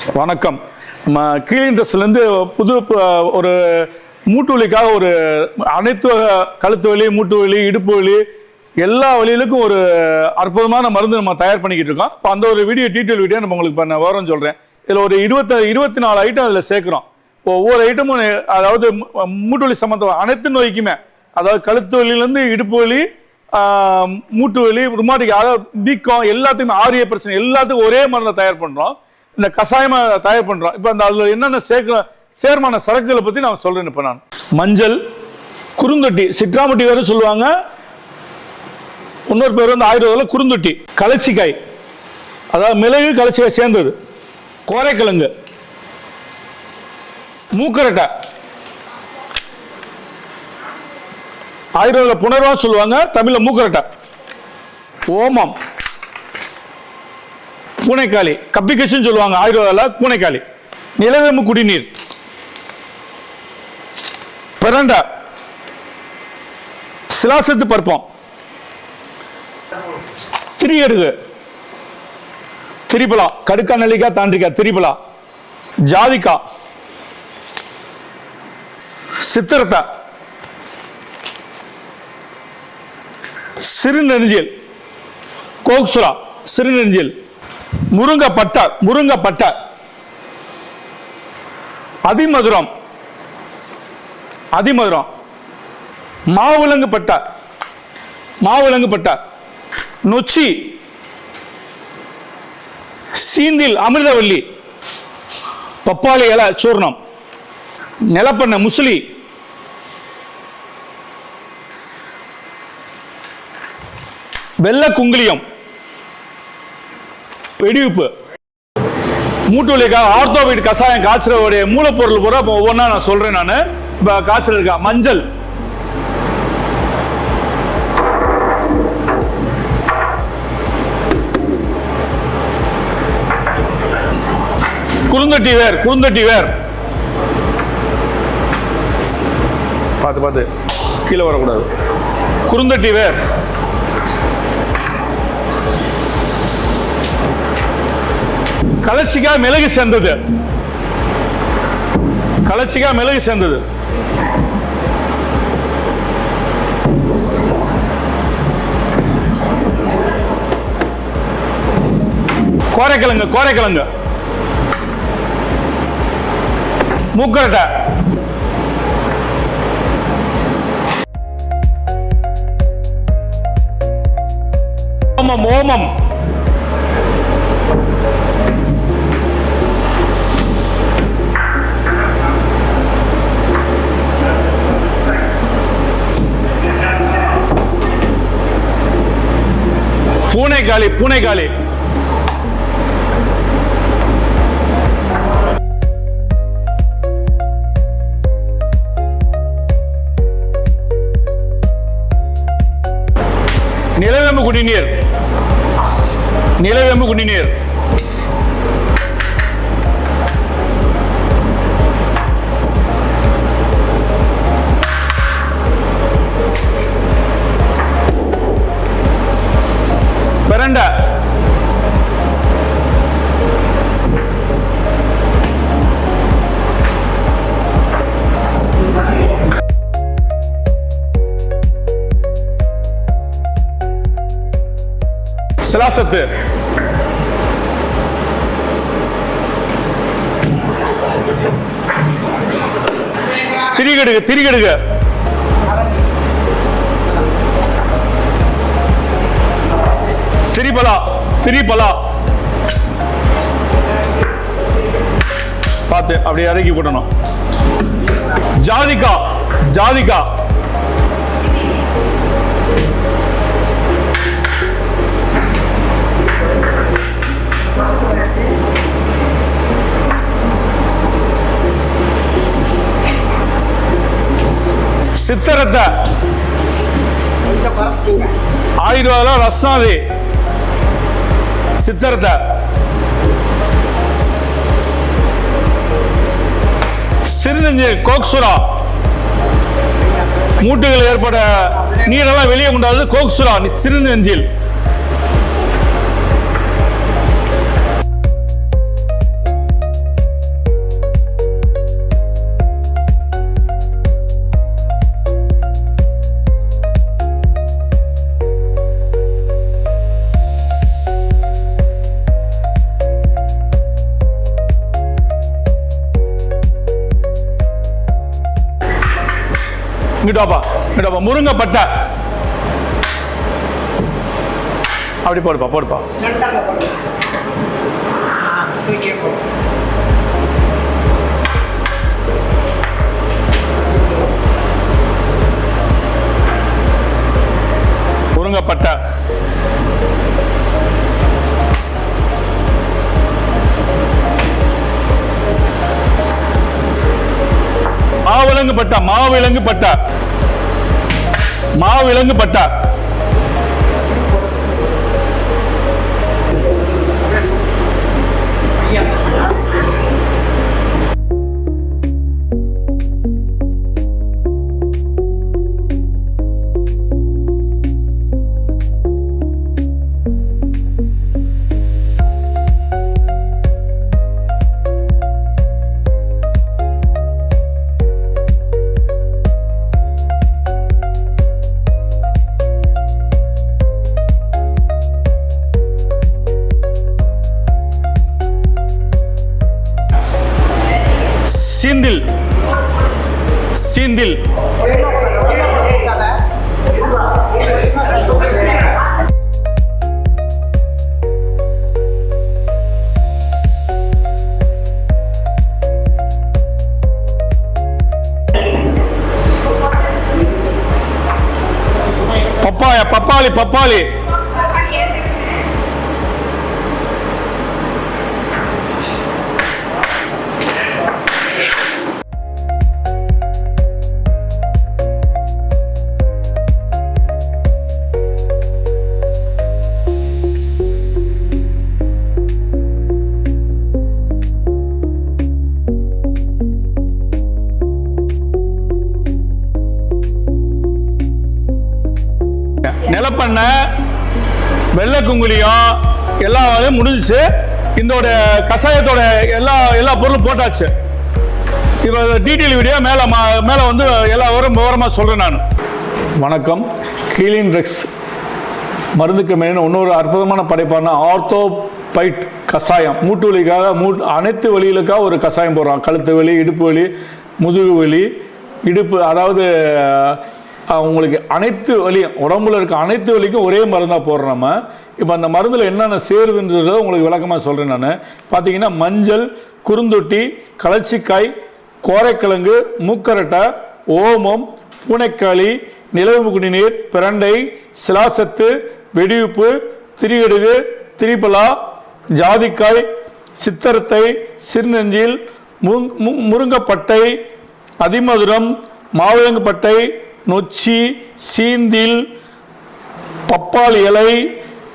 வணக்கம். நம்ம கீழின்றஸ்லேருந்து புது ஒரு மூட்டு வலிக்காக ஒரு அனைத்து கழுத்து வலி, மூட்டு வலி, இடுப்பு வலி எல்லா வலிகளுக்கும் ஒரு அற்புதமான மருந்து நம்ம தயார் பண்ணிக்கிட்டு இருக்கோம். இப்போ அந்த ஒரு டீட்டெயில் வீடியோ நம்ம உங்களுக்கு பண்ண விவரம் சொல்கிறேன். இதில் ஒரு 24 ஐட்டம் அதில் சேர்க்குறோம். இப்போ ஒவ்வொரு ஐட்டமும் அதாவது மூட்டு வலி சம்மந்தம் அனைத்து நோய்க்குமே, அதாவது கழுத்து வலியிலேருந்து இடுப்பு வலி, மூட்டு வலி, ருமாட்டிக், அதாவது வீக்கம் எல்லாத்துக்குமே, ஆரிய பிரச்சனை எல்லாத்துக்கும் ஒரே மருந்தை தயார் பண்ணுறோம். இந்த கஷாயமாக தயார் பண்ணுறோம். இப்போ அந்த அதில் என்னென்ன சேர்மான சரக்குகளை பற்றி நான் சொல்கிறேன். இப்போ நான் மஞ்சள், குறுந்தொட்டி, சிட்ராமட்டி வேறு சொல்லுவாங்க, இன்னொரு பேர் வந்து ஆயுர்வேதில் குறுந்தொட்டி, கலச்சிக்காய், அதாவது மிளகு கலச்சிக்காய் சேர்ந்தது, கோரைக்கிழங்கு, மூக்கரட்டை, ஆயுர்வேதில் புனர்வா சொல்லுவாங்க, தமிழில் மூக்கரட்டை, ஓமம், பூனைக்காளி, கப்பிகச்சுன்னு சொல்லுவாங்க ஆயுர்வேதில், பூனைக்காளி, நிலவேம்பு குடிநீர், பிரண்டை, சிலாசத்து பருப்பம், திரியடுகு, திரிபலா, கடுக்கா நெல்லிக்காய், தாண்டிக்காய், திரிபலா, ஜாதிக்கா, சித்திரத்தை, சிறுநெஞ்சில், கோக்சுரா, சிறுநெஞ்சில், முருங்கப்பட்டை, அதிமதுரம், மாவிலங்கு பட்டை, நொச்சி, சீந்தில், அமிர்தவல்லி, பப்பாளி இலை சூர்ணம், நிலப்பெண்ணை, முசிலி, வெள்ளை குங்குளியம், வெடிவுப்பு, மூட்டு வலிக்காக ஆர்த்தோபைட் கஷாயம் காய்ச்சலுடைய மூலப்பொருள் பூரா இப்போ ஒவ்வொன்றா நான் சொல்றேன். நான் இப்போ காய்ச்சல் இருக்கா, மஞ்சள், குறுந்தொட்டி வேர், பார்த்து கீழே வரக்கூடாது, குறுந்தொட்டி வேர், கலச்சிக்காய், மிளகு சேர்ந்தது, கோரைக்கிழங்கு, மூக்கரட்டை, ஓமம், பூனைக்காளி, நிலவேம்பு குடிநீர், பிரண்டை, சிலாசத்து, திரிகடுகு, திரிபலா, பார்த்து அப்படியே இறக்கி போட்டணும், ஜாதிக்கா, சித்திரத்தை, ஆயுர்வேத ரஸ்னாதி, சித்திரத்தை, சிறுநெஞ்சில், கோக்சுரா, மூட்டுகள் ஏற்பட நீரெல்லாம் வெளியே கொண்டாது, கோக்சுரா, சிறுநெஞ்சில், இங்கிட்டாப்பா முருங்கைப்பட்டை அப்படி போடுப்பா முருங்கைப்பட்டை மாவிலங்கு பட்டை சீந்தில் பப்பாளி நிலப்பண்ணை வெள்ளை குங்குலியம் எல்லாம் முடிஞ்சிச்சு. இந்த கஷாயத்தோட எல்லா பொருளும் போட்டாச்சு. இப்போ டீட்டெயில் வீடியோ மேலே வந்து எல்லா விவரமாக சொல்கிறேன் நான். வணக்கம். கீலின் ரெக்ஸ் மருந்துக்கு மேலே இன்னொரு அற்புதமான படைப்பான ஆர்த்தோபைட் கஷாயம். மூட்டு வலிக்காக அனைத்து வலிகளுக்காக ஒரு கஷாயம் போடுறோம். கழுத்து வலி, இடுப்பு வலி, முதுகு வலி, இடுப்பு, அதாவது உங்களுக்கு அனைத்து வலியும், உடம்புல இருக்க அனைத்து வலிக்கும் ஒரே மருந்தாக போடுறோம் நம்ம. இப்போ அந்த மருந்தில் என்னென்ன சேருதுன்றதை உங்களுக்கு விளக்கமாக சொல்கிறேன் நான். பார்த்தீங்கன்னா மஞ்சள், குறுந்தொட்டி, கலச்சிக்காய், கோரைக்கிழங்கு, மூக்கரட்டை, ஓமம், பூனைக்காளி, நிலவு குடிநீர், பிரண்டை, சிலாசத்து, வெடியுப்பு, திரிகடுகு, திரிபலா, ஜாதிக்காய், சித்தரத்தை, சிறுநெஞ்சில், முருங்கைப்பட்டை, அதிமதுரம், மாவிலங்குப்பட்டை, நொச்சி, சீந்தில், பப்பாளி இலை,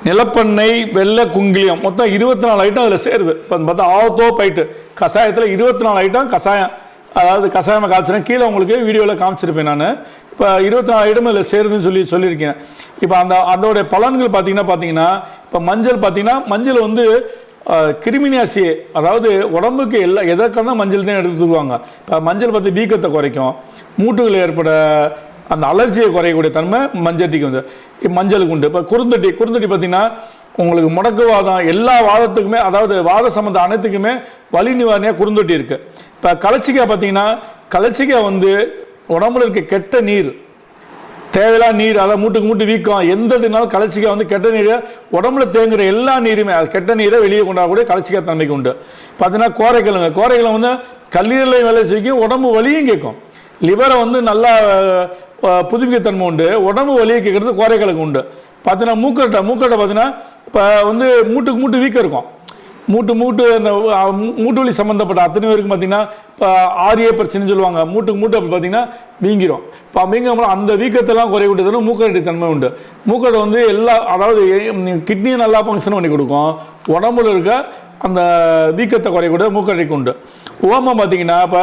நிலப்பண்ணை, வெள்ளை குங்கிலியம், மொத்தம் 24 ஐட்டம் அதில் சேருது. இப்போ பார்த்தா ஆர்த்தோபைட் கஷாயத்தில் 24 ஐட்டம் கஷாயம், அதாவது கஷாயமாக காய்ச்சிருக்கேன். கீழே உங்களுக்கு வீடியோவில் காமிச்சிருப்பேன் நான். இப்போ 24 ஐட்டம் அதில் சேருதுன்னு சொல்லியிருக்கேன். இப்போ அதோடைய பலன்கள் பார்த்தீங்கன்னா இப்போ மஞ்சள் வந்து கிருமிநாசியை, அதாவது உடம்புக்கு எதற்காக தான் மஞ்சள் தான் எடுத்துக்குவாங்க. இப்போ மஞ்சள் வீக்கத்தை குறைக்கும், மூட்டுகள் ஏற்பட அந்த அலர்ஜியை குறையக்கூடிய தன்மை மஞ்சட்டிக்கு வந்து மஞ்சளுக்கு உண்டு. இப்போ குறுந்தொட்டி பார்த்தீங்கன்னா உங்களுக்கு முடக்குவாதம், எல்லா வாதத்துக்குமே, அதாவது வாத சம்பந்த அனைத்துக்குமே வலி நிவாரணியாக குறுந்தொட்டி இருக்குது. இப்போ கலச்சிக்காய் வந்து உடம்புல இருக்க கெட்ட நீர், தேவையில்லா நீர், அதாவது மூட்டு வீக்கம், எந்த இதுனாலும் கலச்சிக்காய் வந்து கெட்ட நீரை, உடம்புல தேங்குற எல்லா நீருமே, அது கெட்ட நீரை வெளியே கொண்டாடக்கூடிய கலச்சிக்காய் தன்மைக்கு உண்டு. பார்த்தீங்கன்னா கோரைக்கிழங்கு வந்து கல்லீரலை வேலை செய்யும், உடம்பு வலியும் கேட்கும். லிவரை வந்து நல்லா புதுப்பிக்கத்தன்மை உண்டு, உடம்பு வலியை கேட்கறது கோரைக்கிழங்கு உண்டு. பார்த்தீங்கன்னா மூக்கட்டை பார்த்தீங்கன்னா இப்போ வந்து மூட்டு வீக்கம் இருக்கும். அந்த மூட்டு வலி சம்மந்தப்பட்ட அத்தனை பேருக்கு பார்த்தீங்கன்னா இப்போ ஆரிய பிரச்சனைன்னு சொல்லுவாங்க. மூட்டு அப்படி பார்த்தீங்கன்னா வீங்கிடும். இப்போ வீங்க அந்த வீக்கத்தெல்லாம் குறையக்கூடியதுன்னு மூக்கரட்டி தன்மை உண்டு. மூக்கட்டை வந்து அதாவது கிட்னியை நல்லா ஃபங்க்ஷன் பண்ணி கொடுக்கும். உடம்புல இருக்க அந்த வீக்கத்தை குறையக்கூடிய மூக்கரட்டிக்கு உண்டு. ஓமம் பார்த்தீங்கன்னா இப்போ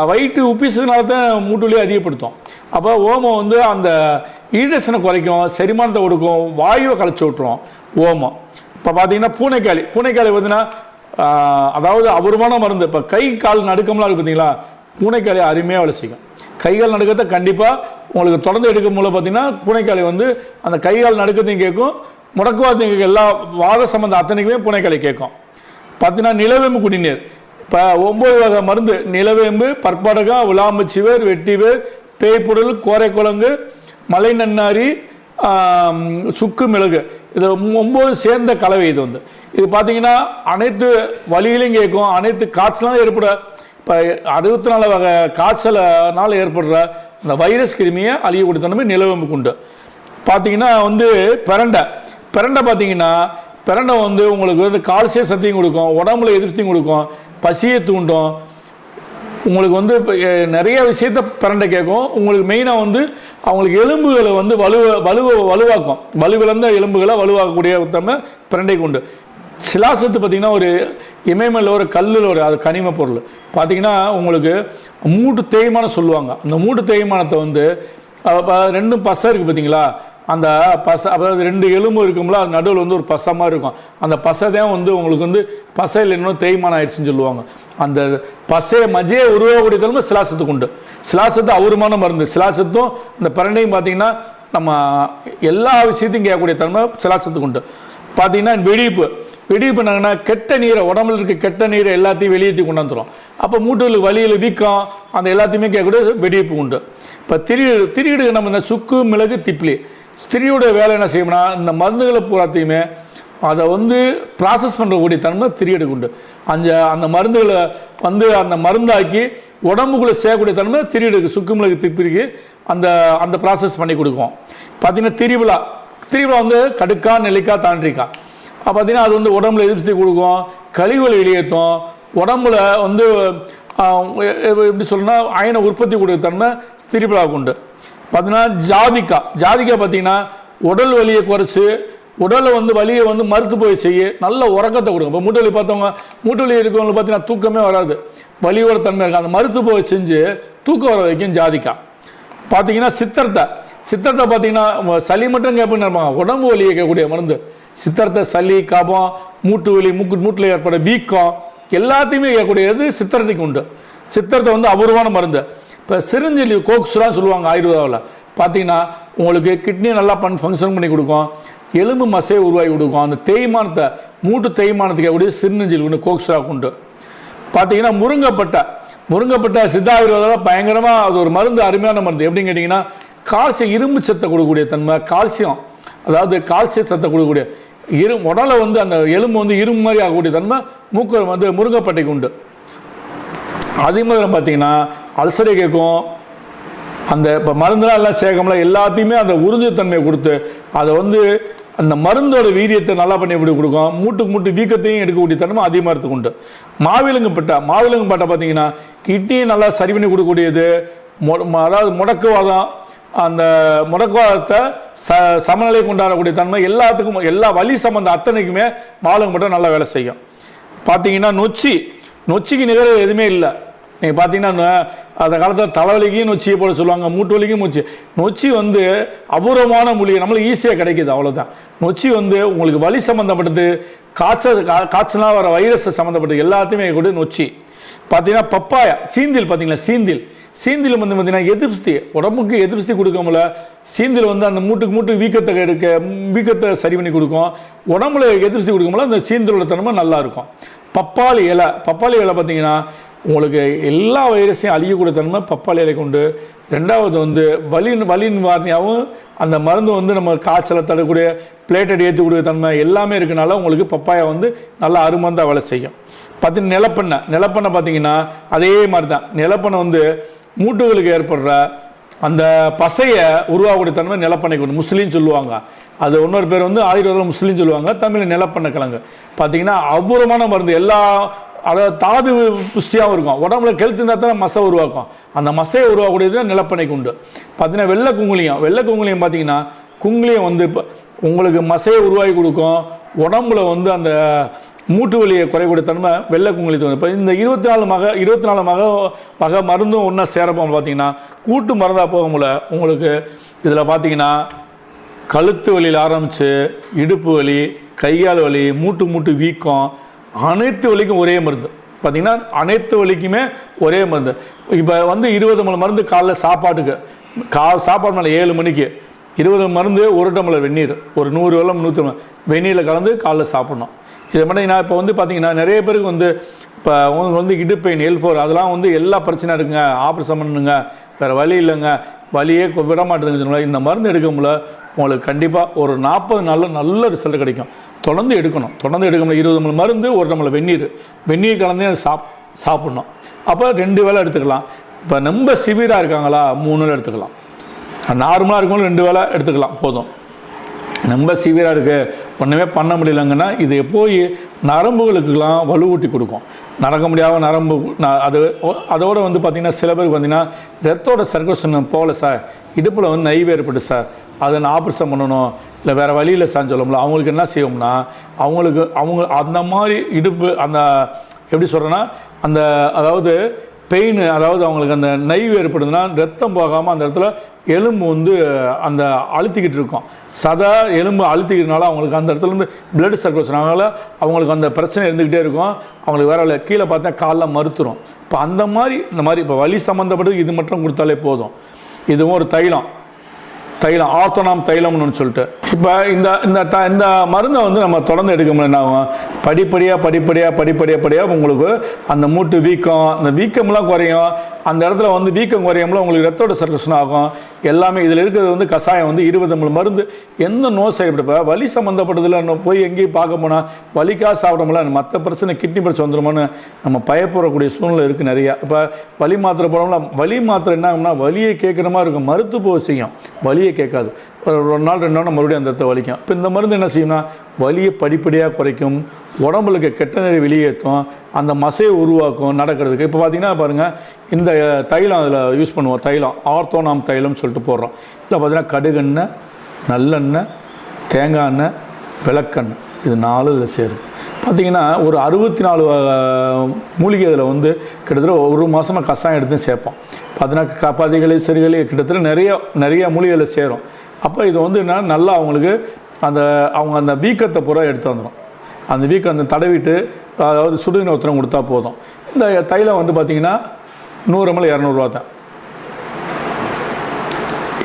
வயிற்று உப்பிசதுனால தான் மூட்டு வலியை அதிகப்படுத்தும். அப்போ ஓமம் வந்து அந்த ஈரசனை குறைக்கும், செரிமானத்தை கொடுக்கும், வாயுவை கலைச்சி விட்டுரும் ஓமம். இப்போ பார்த்தீங்கன்னா பூனைக்காளி பார்த்தீங்கன்னா அதாவது அபூர்வமான மருந்து. இப்போ கை கால் நடுக்கம்லாம் இருக்குது பார்த்தீங்களா, பூனைக்காளி அருமையாக வளர்ச்சிக்கும். கைகால் நடுக்கத்தை கண்டிப்பாக உங்களுக்கு தொடர்ந்து எடுக்கும் மூலம் பார்த்தீங்கன்னா பூனைக்காளி வந்து அந்த கைகால் நடுக்கத்தையும் கேட்கும், முடக்குவாதத்தையும் கேட்கும், எல்லா வாத சம்பந்த அத்தனைக்குமே பூனைக்காளி கேட்கும். பார்த்தீங்கன்னா நிலவேம்பு குடிநீர், இப்போ 9 வகை மருந்து, நிலவேம்பு, பற்படகம், விளாம்புச்சிவேர், வெட்டிவேர், பேய்ப்புடல், கோரைக்குழங்கு, மலை நன்னாரி, சுக்கு மிளகு, இது 9 சேர்ந்த கலவை. இது பார்த்தீங்கன்னா அனைத்து வலிகளையும் கேட்கும். அனைத்து காய்ச்சலாலும் ஏற்பட இப்போ 64 வகை காய்ச்சலனால் ஏற்படுற அந்த வைரஸ் கிருமியை அழியக்கூடிய தன்மை நிலவேம்புக்கு உண்டு. பார்த்தீங்கன்னா பிரண்டை பார்த்தீங்கன்னா பிரண்டை உங்களுக்கு கால்சிய சக்தியும் கொடுக்கும், உடம்புல எதிர்த்தியும் கொடுக்கும், பசியை தூண்டும். உங்களுக்கு நிறைய விஷயத்த பிரண்டை கேட்கும். உங்களுக்கு மெயினாக அவங்களுக்கு எலும்புகளை வலுவாக்கும். வலுவிழந்த எலும்புகளை வலுவாக்கக்கூடிய தன்மை பிரண்டைக்கு உண்டு. சிலாசத்து பார்த்தீங்கன்னா ஒரு இமயமலையில் ஒரு கல்லில் அது கனிம பொருள். பார்த்தீங்கன்னா உங்களுக்கு மூட்டு தேய்மானம் சொல்லுவாங்க. அந்த மூட்டு தேய்மானத்தை ரெண்டும் பசை இருக்குது பார்த்தீங்களா, அந்த பசை, அதாவது 2 எலும்பு இருக்கும்ல, அது நடுவில் ஒரு பசை மாதிரி இருக்கும். அந்த பசை தான் உங்களுக்கு பசையில் இன்னும் தேய்மானம் ஆயிடுச்சுன்னு சொல்லுவாங்க. அந்த பசையை மஜையை உருவாகக்கூடிய தன்மை சிலாசத்துக்கு உண்டு. சிலாசத்து அவுரமான மருந்து. சிலாசத்தும் இந்த பிரண்டையும் பார்த்தீங்கன்னா நம்ம எல்லா விஷயத்தையும் கேட்கக்கூடிய தன்மை சிலாசத்துக்கு உண்டு. பார்த்தீங்கன்னா வெடிப்பு என்னங்கன்னா கெட்ட நீரை, உடம்புல இருக்க கெட்ட நீரை எல்லாத்தையும் வெளியேற்றி கொண்டாந்துடும். அப்போ மூட்டுகள் வலியில் வீக்கம் அந்த எல்லாத்தையுமே கேட்கக்கூடிய வெடிப்பு உண்டு. இப்போ திரியிடுக்கு நம்ம இந்த சுக்கு மிளகு திப்ளி திரியோட வேலை என்ன செய்யணும்னா, இந்த மருந்துகளை பூராத்தையுமே அதை ப்ராசஸ் பண்ணுறக்கூடிய தன்மை திரியடுக்கு உண்டு. அந்த மருந்துகளை அந்த மருந்தாக்கி உடம்புக்குள்ளே செய்யக்கூடிய தன்மை திரியடுக்கு, சுக்கு மிளகு திப்பிக்கு அந்த ப்ராசஸ் பண்ணி கொடுக்கும். பார்த்தீங்கன்னா திரிவிழா கடுக்காய், நெல்லிக்காய், தாண்டிக்காய் பார்த்தீங்கன்னா அது உடம்புல எதிர்ப்பு கொடுக்கும், கழிவுகளை வெளியேற்றும், உடம்புல எப்படி சொல்லணும்னா அயனை உற்பத்தி கொடுக்க தன்மை திரிவிழாவுக்கு உண்டு. பார்த்தீங்கன்னா ஜாதிக்காய் பார்த்தீங்கன்னா உடல் வலியை குறைச்சி உடலில் வலியை மறுத்து போய் செய்ய நல்ல உறக்கத்தை கொடுக்கும். இப்போ மூட்டு வலி பார்த்தவங்க, மூட்டு வலி இருக்கவங்க பார்த்தீங்கன்னா தூக்கமே வராது, வலியோட தன்மை இருக்கும். அந்த மறுத்து போய் செஞ்சு தூக்கம் வர வைக்கும் ஜாதிக்காய். பார்த்தீங்கன்னா சித்தர்த்தை பார்த்தீங்கன்னா சளி மட்டும் கேட்புன்னு இருப்பாங்க, உடம்பு வலியை கேட்கக்கூடிய மருந்து. சித்தர்த்தை சளி, கபம், மூட்டு வலி, மூட்டில் ஏற்பட வீக்கம் எல்லாத்தையுமே கேட்கக்கூடியது சித்தர்த்தைக்கு உண்டு. சித்தர்த்தை அபூர்வமான மருந்து. இப்போ சிறுஞ்செல்லி கோக்ஸுலாம் சொல்லுவாங்க ஆயுர்வேதாவில். பார்த்தீங்கன்னா உங்களுக்கு கிட்னியை நல்லா ஃபங்க்ஷன் பண்ணி கொடுக்கும், எலும்பு மசையை உருவாக்கி கொடுக்கும். அந்த தேய்மானத்தை, மூட்டு தேய்மானத்துக்கு கூடிய சிறுநெஞ்சில் உண்டு, கோக்ஸுராக உண்டு. பார்த்தீங்கன்னா முருங்கைப்பட்டை சித்த ஆயுர்வேதாவில் பயங்கரமாக அது ஒரு மருந்து, அருமையான மருந்து. எப்படின்னு கேட்டிங்கன்னா கால்சியம், இரும்பு சத்தை கொடுக்கக்கூடிய தன்மை, கால்சியம், அதாவது கால்சிய சத்தை கொடுக்கக்கூடிய உடலை அந்த எலும்பு இரும்பு மாதிரி ஆகக்கூடிய தன்மை முருங்கைப்பட்டைக்கு உண்டு. அதே மாதிரி பார்த்தீங்கன்னா அல்சரை கேட்கும். அந்த இப்போ மருந்துலாம் எல்லாம் சேர்க்கம்ல, எல்லாத்தையுமே அந்த உறிஞ்சுத்தன்மையை கொடுத்து அதை அந்த மருந்தோட வீரியத்தை நல்லா பண்ணி எப்படி கொடுக்கும், மூட்டு வீக்கத்தையும் எடுக்கக்கூடிய தன்மை அதிகமாக எடுத்துக்கு உண்டு. மாவிலங்கு பட்டை பார்த்தீங்கன்னா கிட்னியை நல்லா சரி பண்ணி கொடுக்கக்கூடியது. அதாவது முடக்குவாதம், அந்த முடக்குவாதத்தை சமநிலை கொண்டாடக்கூடிய தன்மை எல்லாத்துக்கும், எல்லா வலி சம்பந்த அத்தனைக்குமே மாவிலங்கு பட்டை நல்லா வேலை செய்யும். பார்த்தீங்கன்னா நொச்சிக்கு நிகர எதுவுமே இல்லை. நீங்கள் பார்த்தீங்கன்னா அந்த காலத்தில் தலைவலிக்கும் நொச்சியை போட சொல்லுவாங்க, மூட்டு வலிக்கும் நொச்சி அபூர்வமான மூலிகை, நம்மளுக்கு ஈஸியாக கிடைக்கிது, அவ்வளோதான். நொச்சி உங்களுக்கு வலி சம்மந்தப்பட்டது, காய்ச்சலாக வர வைரஸ் சம்மந்தப்பட்டது எல்லாத்தையுமே கூட நொச்சி. பார்த்தீங்கன்னா பப்பாயா, பார்த்தீங்களா சீந்தில் பார்த்தீங்கன்னா எதிர்ப்பு, உடம்புக்கு எதிர்ப்பு கொடுக்காமல சீந்தில் அந்த மூட்டு வீக்கத்தை சரி பண்ணி கொடுக்கும், உடம்புல எதிர்ப்பு கொடுக்காமல அந்த சீந்திலோட தன்மை நல்லா இருக்கும். பப்பாளி இலை பார்த்தீங்கன்னா உங்களுக்கு எல்லா வைரஸையும் அழியக்கூடிய தன்மை பப்பாளி இலை கொண்டு. ரெண்டாவது வலி நிவாரணியாகவும் அந்த மருந்து நம்ம காய்ச்சலை தடக்கூடிய, பிளேட்டட் ஏற்றக்கூடிய தன்மை எல்லாமே இருக்கனால உங்களுக்கு பப்பாயா நல்லா அருமந்தாக வேலை செய்யும். பார்த்தீங்கன்னா நிலப்பெண்ணை பார்த்தீங்கன்னா அதே மாதிரி தான். நிலப்பெண்ணை மூட்டுகளுக்கு ஏற்படுற அந்த பசையை உருவாகக்கூடிய தன்மை நிலப்பெண்ணை கொண்டு, முஸ்லீம் சொல்லுவாங்க. அது இன்னொரு பேர் ஆயுர்வேதத்தில் முஸ்லீம் சொல்லுவாங்க, தமிழ் நிலப்பெண்ணை கிழங்கு. பார்த்தீங்கன்னா அபூர்வமான மருந்து. எல்லா அதாவது தாது புஷ்டியாகவும் இருக்கும், உடம்புல கெழுத்து இருந்தால் தான் மசை உருவாக்கும். அந்த மசையை உருவாக்கக்கூடியது நிலப்பெண்ணைக்கு உண்டு. பார்த்தீங்கன்னா வெள்ளை குங்குளியம் பார்த்தீங்கன்னா குங்குளியம் இப்போ உங்களுக்கு மசையை உருவாக்கி கொடுக்கும், உடம்புல அந்த மூட்டு வலியை குறைக்கூடிய தன்மை வெள்ளை குங்குளியத்து. இப்போ இந்த 24 வகை மருந்தும் ஒன்றா சேரப்போம். பார்த்தீங்கன்னா கூட்டு மருந்தாக போக முடியல உங்களுக்கு. இதில் பார்த்தீங்கன்னா கழுத்து வலியில் ஆரம்பித்து இடுப்பு வலி, கையால் வலி, மூட்டு வீக்கம், அனைத்து வலிக்கும் ஒரே மருந்து. பார்த்தீங்கன்னா அனைத்து வலிக்குமே ஒரே மருந்து. இப்போ 20 மருந்து காலைல சாப்பாட்டுக்கு, சாப்பாடு மேலே 7 மணிக்கு 20 மருந்து, 1 டம்ளர் வெந்நீர், ஒரு 100 வெல்லம் 100 வெந்நீரில் கலந்து காலைல சாப்பிட்ணும். இதை மட்டும் இப்போ வந்து பார்த்தீங்கன்னா நிறைய பேருக்கு வந்து இப்போ உங்களுக்கு வந்து இடுப்பெயின் L4 அதெல்லாம் வந்து எல்லா பிரச்சனையும் இருக்குங்க, ஆப்ரேஷன் பண்ணுங்க, வேறு வழி இல்லைங்க, வழியே விட மாட்டேங்குதுங்களா, இந்த மருந்து எடுக்கும்போது உங்களுக்கு கண்டிப்பாக ஒரு 40 நாளில் நல்ல ரிசல்ட் கிடைக்கும். தொடர்ந்து எடுக்கணும். தொடர்ந்து எடுக்கணும். 20 ml மருந்து, 1 டம்ளர் வெந்நீர் கலந்தே அதை சாப்பிட்ணும். அப்போ 2 வேளை எடுத்துக்கலாம். இப்போ ரொம்ப சிவியராக இருக்காங்களா 3 வேளை எடுத்துக்கலாம். நார்மலாக இருக்கவங்களும் 2 வேளை எடுத்துக்கலாம் போதும். ரொம்ப சிவியராக இருக்குது, ஒன்றுமே பண்ண முடியலங்கன்னா இது போய் நரம்புகளுக்கெல்லாம் வலுவூட்டி கொடுக்கும். நடக்க முடியாத நரம்பு அதோடு வந்து பார்த்திங்கன்னா சில பேருக்கு பார்த்திங்கன்னா ரத்தோட சர்க்குலேஷன் போகல சார், இடுப்பில் வந்து நைவு ஏற்பட்டு சார், அதை நான் ஆப்ரேஷன் பண்ணணும், இல்லை வேறு வழியில் சார்ன்னு சொல்லணும்ல, அவங்களுக்கு என்ன செய்வோம்னா அவங்க அந்த மாதிரி இடுப்பு அந்த எப்படி சொல்கிறேன்னா அந்த அதாவது பெயின், அதாவது அவங்களுக்கு அந்த நைவு ஏற்படுதுன்னா ரத்தம் போகாமல் அந்த இடத்துல எலும்பு வந்து அந்த அழுத்திக்கிட்டு இருக்கும். சதா எலும்பு அழுத்திக்கிறதுனால அவங்களுக்கு அந்த இடத்துலேருந்து பிளட் சர்க்குலேஷன் ஆகல, அவங்களுக்கு அந்த பிரச்சனை இருந்துக்கிட்டே இருக்கும். அவங்களுக்கு வேற கீழே பார்த்தா காலில் மறுத்துரும். இப்போ அந்த மாதிரி இந்த மாதிரி இப்போ வலி சம்மந்தப்பட்டு இது மட்டும் கொடுத்தாலே போதும். இதுவும் ஒரு தைலம் ஆர்த்தோனாம் தைலம்னு ஒன்று சொல்லிட்டு இப்போ இந்த மருந்தை வந்து நம்ம தொடர்ந்து எடுக்க முடியும். என்ன ஆகும், படிப்படியாக உங்களுக்கு அந்த மூட்டு வீக்கம், அந்த வீக்கம்லாம் குறையும். அந்த இடத்துல வந்து வீக்கம் குறையும்ல உங்களுக்கு ரத்தோட சர்க்குலேஷன் ஆகும். எல்லாமே இதில் இருக்கிறது வந்து கஷாயம் வந்து 20 ml மருந்து. எந்த நோய் செய்யப்பட்ட வலி சம்மந்தப்பட்டதில் போய் எங்கேயும் பார்க்க போனால் வலிக்காக சாப்பிட மற்ற பிரச்சனை கிட்னி பிரச்சனை வந்துடுமோன்னு நம்ம பயப்படக்கூடிய சூழ்நிலை இருக்குது நிறையா. இப்போ வலி மாத்திரை போனோம்னா வலி மாத்திரை என்ன ஆகும்னா வலியை கேட்குற மாதிரி இருக்கும், மருத்துவ செய்யும், வலியை கேட்காது. ஒரு நாள் 2 நாள் மறுபடியும் அந்த இடத்த வலிக்கும். இப்போ இந்த மருந்து என்ன செய்யும்னா வலியை படிப்படியாக குறைக்கும், உடம்புக்கு கெட்ட நீரை வெளியேற்றும், அந்த மசையை உருவாக்கும் நடக்கிறதுக்கு. இப்போ பார்த்தீங்கன்னா பாருங்கள், இந்த தைலம் அதில் யூஸ் பண்ணுவோம். தைலம் ஆர்த்தோனாம் தைலம்னு சொல்லிட்டு போடுறோம். இதில் பார்த்தீங்கன்னா கடுகெண்ணெய், நல்லெண்ணெய், தேங்காய் எண்ணெய், விளக்கெண்ணெய், இது 4 இதில் சேரும். பார்த்திங்கன்னா ஒரு 64 மூலிகை இதில் வந்து கிட்டத்தட்ட 1 மாதமாக கஷாயம் எடுத்து சேர்ப்போம். பார்த்தீங்கன்னா கப்பாதிகளை சிறுகளை கிட்டத்தட்ட நிறைய மூலிகையில் சேரும். அப்போ இது வந்து என்ன நல்லா அவங்களுக்கு அவங்க அந்த வீக்கத்தை பூரா எடுத்து வந்துடும். அந்த வீக்கம் அந்த தடவிட்டு அதாவது சுடுநீர் ஒத்தரம் கொடுத்தா போதும். இந்த தைலம் வந்து பார்த்திங்கன்னா 100 ml 200 தான்.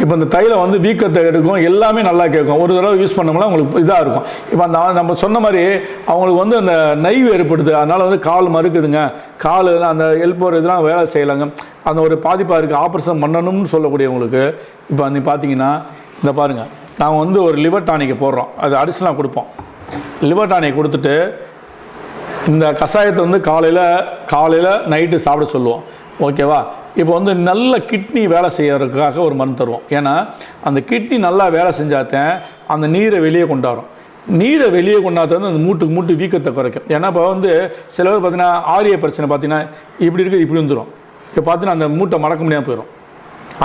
இப்போ இந்த தைலம் வந்து வீக்கத்தை எடுக்கும், எல்லாமே நல்லா கேட்கும். ஒரு தடவை யூஸ் பண்ணோம்னா உங்களுக்கு இதாக இருக்கும். இப்போ அந்த நம்ம சொன்ன மாதிரி அவங்களுக்கு வந்து அந்த நைவு ஏற்படுது, அதனால் வந்து கால் மறுக்குதுங்க, கால் அந்த எல்போர் இதெல்லாம் வேலை செய்யலைங்க, அந்த ஒரு பாதிப்பாக இருக்குது, ஆப்ரேஷன் பண்ணணும்னு சொல்லக்கூடியவங்களுக்கு இப்போ வந்து பார்த்தீங்கன்னா இந்த பாருங்கள், நாங்கள் வந்து ஒரு லிவர் டானிக்கை போடுறோம், அது அடிஷனலாக கொடுப்போம். லிவர் டானிக் கொடுத்துட்டு இந்த கஷாயத்தை வந்து காலையில் நைட்டு சாப்பிட சொல்லுவோம். ஓகேவா? இப்போ வந்து நல்ல கிட்னி வேலை செய்யறதுக்காக ஒரு மருந்து தருவோம். ஏன்னா அந்த கிட்னி நல்லா வேலை செஞ்சாதான் அந்த நீரை வெளியே கொண்டாடும். நீரை வெளியே கொண்டாதான் அந்த மூட்டு வீக்கத்தை குறைக்கும். ஏன்னா இப்போ வந்து சில பேர் பார்த்தீங்கன்னா ஆரிய பிரச்சனை பார்த்தீங்கன்னா இப்படி இருக்குது, இப்படி வந்துடும். இப்போ பார்த்தீங்கன்னா அந்த மூட்டை மடக்க முடியாமல் போயிடும்.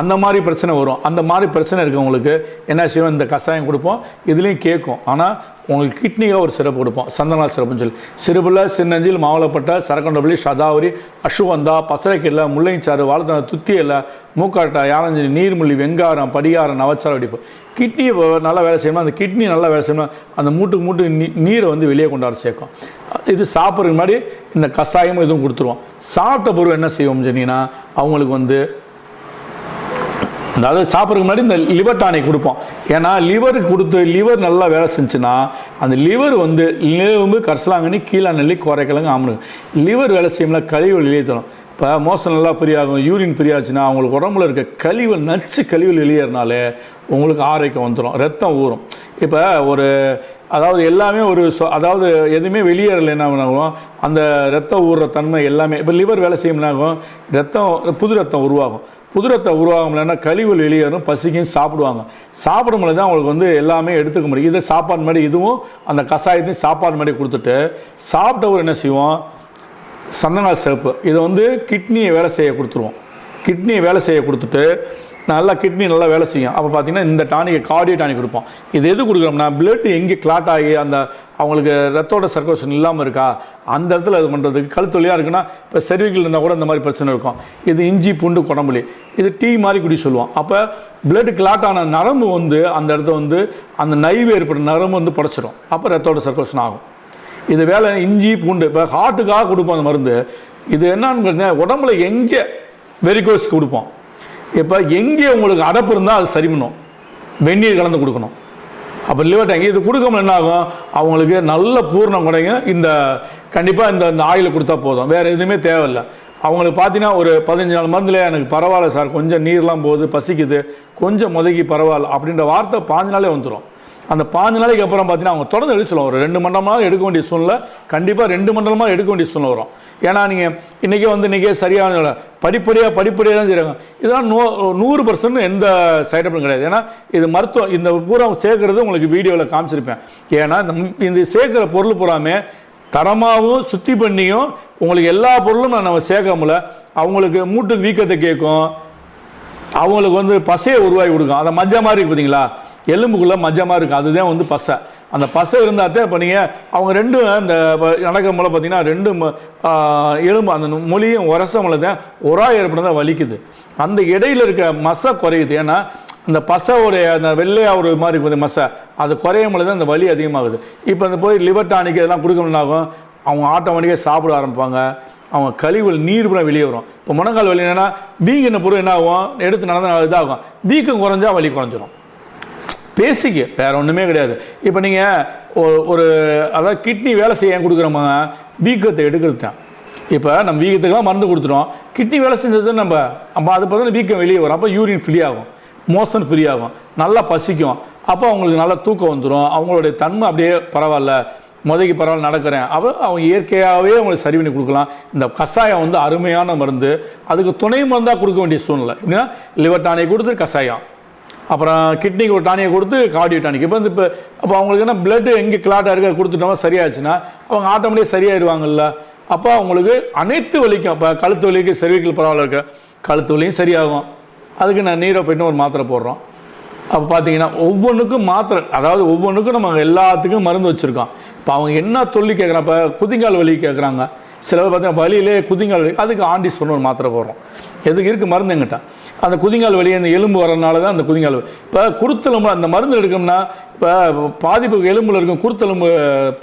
அந்த மாதிரி பிரச்சனை வரும். அந்த மாதிரி பிரச்சனை இருக்கவங்களுக்கு என்ன செய்வோம், இந்த கஷாயம் கொடுப்போம். இதுலேயும் கேட்கும். ஆனால் உங்களுக்கு கிட்னியாக ஒரு சிறப்பு கொடுப்போம், சந்தனா சிறப்புன்னு சொல்லி. சிறுபில், சின்னஞ்சில், மாவளப்பட்ட, சரக்கண்டபள்ளி, சதாவரி, அசுவந்தா, பசரைக்கீரை, முள்ளைச்சாறு, வாழைத்தன, துத்தியலை, மூக்காட்டை, யாழஞ்சலி, நீர்முள்ளி, வெங்காரம், படிகாரம், நவச்சார வெடிப்பு. கிட்னியை நல்லா வேலை செய்யணும். அந்த கிட்னி நல்லா வேலை செய்யணும். அந்த மூட்டு நீரை வந்து வெளியே கொண்டாட சேர்க்கும். இது சாப்பிட்றதுக்கு முன்னாடி இந்த கஷாயமும் இதுவும் கொடுத்துருவோம். சாப்பிட்ட பிறகு என்ன செய்வோம் சொன்னீங்கன்னா அவங்களுக்கு வந்து அதாவது சாப்பிட்றதுக்கு முன்னாடி இந்த லிவர் டானிக் கொடுப்போம். ஏன்னா லிவர் நல்லா வேலை செஞ்சுன்னா அந்த லிவர் வந்து நிலவு கரிசலாங்கண்ணி, கீழே நெல்லி, குறைக்கிழங்கு, ஆமணுங்க லிவர் வேலை செய்யும்ல கழிவு வெளியே தரும். இப்போ மோசம் நல்லா ஃப்ரீ ஆகும், யூரின் ஃப்ரீ ஆச்சுன்னா அவங்களுக்கு உடம்புல இருக்க கழிவுகள் வெளியேறினாலே உங்களுக்கு ஆரோக்கியம் வந்துடும், ரத்தம் ஊறும். இப்போ அதாவது எல்லாமே அதாவது எதுவுமே வெளியேறலை என்ன ஆகும், அந்த ரத்தம் ஊறுற தன்மை எல்லாமே இப்போ லிவர் வேலை செய்யும்னாகும் புது ரத்தம் உருவாகும். புது ரத்தம் உருவாகும்லன்னா கழிவுகள் வெளியேறும், பசிக்கும், சாப்பிடும்போது தான் அவங்களுக்கு வந்து எல்லாமே எடுத்துக்க முடியும். இதை சாப்பாடு மாதிரி இதுவும் அந்த கஷாயத்தையும் சாப்பாடு மாதிரி கொடுத்துட்டு சாப்பிட்டவர் என்ன செய்வோம், சந்தனா சிறப்பு இதை வந்து கிட்னியை வேலை செய்ய கொடுத்துருவோம். கிட்னியை வேலை செய்ய கொடுத்துட்டு நல்லா கிட்னி நல்லா வேலை செய்யும். அப்போ பார்த்தீங்கன்னா இந்த டானிக்கை கார்டியோ டானிக் கொடுப்போம். இது எது கொடுக்குறோம்னா பிளட் எங்கே கிளாட் ஆகி அந்த அவங்களுக்கு ரத்தோட சர்க்குலேஷன் இல்லாமல் இருக்கா அந்த இடத்துல இது பண்ணுறதுக்கு. கழுத்து வலியாக இருக்குன்னா இப்போ செர்விக்கல் இருந்தால் கூட இந்த மாதிரி பிரச்சனை இருக்கும். இது இஞ்சி, பூண்டு, குடம்புளி, இது டீ மாதிரி குடி சொல்லுவோம். அப்போ பிளட் கிளாட் ஆன நரம்பு வந்து அந்த இடத்த வந்து அந்த நைவு ஏற்படுற நரம்பு வந்து புடைச்சிடும். அப்போ ரத்தோட சர்க்குலேஷன் ஆகும். இது வேலை இஞ்சி, பூண்டு. இப்போ ஹார்ட்டுக்காக கொடுப்போம் அந்த மருந்து. இது என்னன்னு உடம்புல எங்கே வெரிகோஸ் கொடுப்போம். இப்போ எங்கே உங்களுக்கு அடப்பு இருந்தால் அது சரி பண்ணும், வெந்நீர் கலந்து கொடுக்கணும். அப்போ லிவர் டேங்க் இது கொடுக்காம என்ன ஆகும், அவங்களுக்கு நல்ல பூர்ணம் குறையும். இந்த கண்டிப்பாக இந்த ஆயிலை கொடுத்தா போதும், வேறு எதுவுமே தேவையில்லை. அவங்களுக்கு பார்த்தீங்கன்னா ஒரு 15 நாள் மருந்துல எனக்கு பரவாயில்ல சார், கொஞ்சம் நீர்லாம் போகுது, பசிக்குது, கொஞ்சம் முதக்கி பரவாயில்ல அப்படின்ற வார்த்தை 5 நாளே வந்துடும். அந்த 5 நாளைக்கு அப்புறம் பார்த்தீங்கன்னா அவங்க தொடர்ந்து எடுத்துக்கலாம். ஒரு 2 மண்டலமாக எடுக்க வேண்டிய சூழ்நிலை, கண்டிப்பாக 2 மண்டலமாக எடுக்க வேண்டிய சூழ்நிலை வரும். ஏன்னா நீங்கள் இன்றைக்கே சரியான படிப்படியாக தான் செய்கிறாங்க. இதெல்லாம் 100% எந்த சைட் எஃபெக்டும் கிடையாது. ஏன்னா இது மருத்துவம், இந்த பூரா சேர்க்கறது உங்களுக்கு வீடியோவில் காமிச்சிருப்பேன். ஏன்னா இந்த சேர்க்குற பொருள் பூராமே தரமாகவும் சுத்தி பண்ணியும் உங்களுக்கு எல்லா பொருளும் நம்ம சேர்க்காமல அவங்களுக்கு மூட்டு வீக்கத்தை கேட்கும், அவங்களுக்கு பசையை உருவாக்கி கொடுக்கும். அதை மஜ்ஜா மாதிரி இருக்கு பார்த்தீங்களா, எலும்புக்குள்ளே மஜ்ஜா மாதிரி இருக்குது, அதுதான் பசை. அந்த பசை இருந்தால் தான் இப்போ நீங்கள் அவங்க ரெண்டும் இந்த நடக்கிற மூலம் பார்த்தீங்கன்னா 2 எலும்பு அந்த மொழியும் உரச மூலம் தான் ஏற்படுறதா வலிக்குது. அந்த இடையில் இருக்க மசை குறையுது. ஏன்னா இந்த பசையோடைய அந்த வெள்ளையாக ஒரு மாதிரி இருக்குது மசை, அது குறையும் பொழுது தான் அந்த வலி அதிகமாகுது. இப்போ இந்த போய் லிவர் டானிக் இதெல்லாம் கொடுக்கணுன்னாகும் அவங்க ஆட்டோமேட்டிக்காக சாப்பிட ஆரம்பிப்பாங்க, அவங்க கழிவுகள் நீர் கூட வெளியே வரும். இப்போ முழங்கால் வலி என்னென்னா வீங்கின பொருள் என்ன ஆகும், எடுத்து நடந்த இதாகும், வீக்கம் குறைஞ்சா வலி குறைஞ்சிரும். பேசிக்கு வேறு ஒன்றுமே கிடையாது. இப்போ நீங்கள் அதாவது கிட்னி வேலை செய்ய கொடுக்குறோமாங்க, வீக்கத்தை எடுக்கிறது தான். இப்போ நம்ம வீக்கத்துக்கெல்லாம் மருந்து கொடுத்துட்டோம், கிட்னி வேலை செஞ்சது நம்ம அது பார்த்தீங்கன்னா வீக்கம் வெளியே வரும். அப்போ யூரின் ஃப்ரீ ஆகும், மோஷன் ஃப்ரீ ஆகும், நல்லா பசிக்கும். அப்போ அவங்களுக்கு நல்லா தூக்கம் வந்துடும், அவங்களுடைய தன்மை அப்படியே பரவாயில்ல, முதக்கி பரவாயில்ல நடக்கிறேன். அப்போ அவங்க இயற்கையாகவே அவங்களுக்கு சரி பண்ணி கொடுக்கலாம். இந்த கஷாயம் அருமையான மருந்து, அதுக்கு துணை மருந்தாக கொடுக்க வேண்டிய சூழ்நிலை. எப்படின்னா லிவர் டானிக் கொடுத்து கஷாயம், அப்புறம் கிட்னிக்கு ஒரு டானியை கொடுத்து கார்டியோ டானிக். அப்போ அவங்களுக்கு என்ன பிளட்டு எங்கே கிளாட்டாக இருக்க கொடுத்துட்டோம்னா சரியாச்சுன்னா அவங்க ஆட்டோமேட்டிக்காக சரியாயிருவாங்கல்ல. அப்போ அவங்களுக்கு அனைத்து வலிக்கும், இப்போ கழுத்து வலிக்கு செர்விக்கல் பரவாயில்ல இருக்க கழுத்து வலியும் சரியாகும். அதுக்கு நான் நீரோஃபைட்னு ஒரு மாத்திரை போடுறோம். அப்போ பார்த்தீங்கன்னா ஒவ்வொன்றுக்கும் மாத்திரை, அதாவது ஒவ்வொன்றுக்கும் நம்ம எல்லாத்துக்கும் மருந்து வச்சுருக்கோம். இப்போ அவங்க என்ன சொல்லி கேட்குறாங்க, இப்போ குதிங்கால் வலி கேட்குறாங்க, சில பேர் பார்த்தீங்கன்னா வலியிலே குதிங்கால் வலி, அதுக்கு ஆண்டிஸ் பண்ண ஒரு மாத்திரை போடுறோம். எதுக்கு இருக்குது மருந்து எங்கிட்ட, அந்த குதிங்கால் வலி அந்த எலும்பு வரனால தான் அந்த குதிங்கால் வலி. இப்போ குருத்தெலும்பு அந்த மருந்து எடுக்கணும்னா இப்போ பாதிப்பு எலும்பில் இருக்கும், குருத்தெலும்பு